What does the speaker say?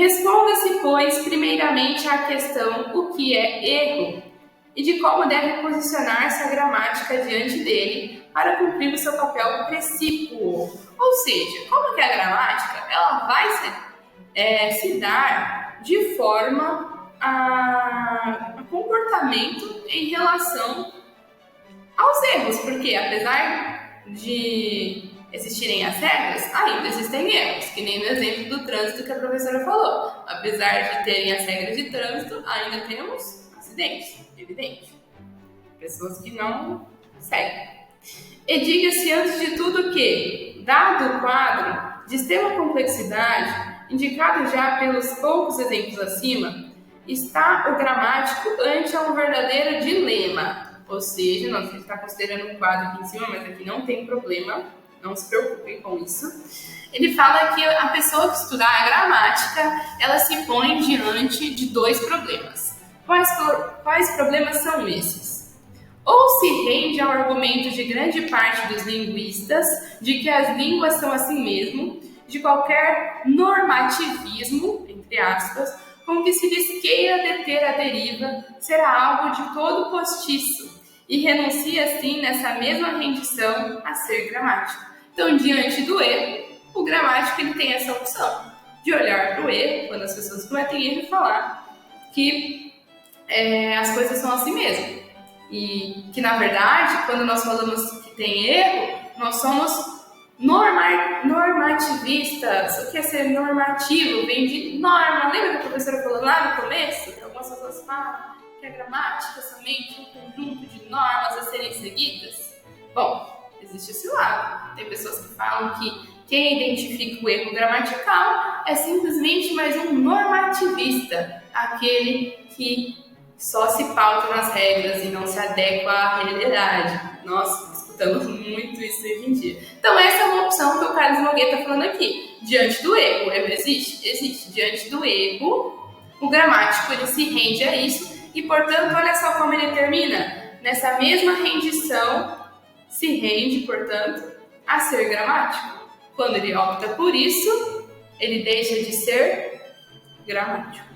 Responda-se, pois, primeiramente à questão o que é erro e de como deve posicionar-se a gramática diante dele para cumprir o seu papel precípuo. Ou seja, como que a gramática ela vai se dar de forma a comportamento em relação aos erros, porque apesar de existirem as regras, ainda existem erros, que nem no exemplo do trânsito que a professora falou. Apesar de terem as regras de trânsito, ainda temos acidentes, evidente. Pessoas que não seguem. E diga-se antes de tudo que, dado o quadro de extrema complexidade, indicado já pelos poucos exemplos acima, está o gramático ante um verdadeiro dilema. Ou seja, nós está considerando um quadro aqui em cima, mas aqui não tem problema, não se preocupem com isso. Ele fala que a pessoa que estudar a gramática, ela se põe diante de dois problemas. Quais problemas são esses? Ou se rende ao argumento de grande parte dos linguistas de que as línguas são assim mesmo, de qualquer normativismo, entre aspas, com que se lhes queira deter a deriva, será algo de todo postiço, e renuncia assim nessa mesma rendição a ser gramático. Então, diante do erro, o gramático ele tem essa opção de olhar para o erro, quando as pessoas cometem erro, e falar que as coisas são assim mesmo. E que, na verdade, quando nós falamos que tem erro, nós somos normativistas. O que é ser normativo? Vem de norma. Lembra que a professora falou lá no começo? Que algumas pessoas falam que a gramática é somente um conjunto de normas a serem seguidas? Bom, existe esse lado. Tem pessoas que falam que quem identifica o erro gramatical é simplesmente mais um normativista, aquele que só se pauta nas regras e não se adequa à realidade. Nós escutamos muito isso hoje em dia. Então essa é uma opção que o Carlos Nogueira está falando aqui. Diante do erro, o erro existe? Existe. Diante do erro, o gramático ele se rende a isso e, portanto, olha só como ele termina. Nessa mesma rendição, se rende, portanto, a ser gramático. Quando ele opta por isso, ele deixa de ser gramático.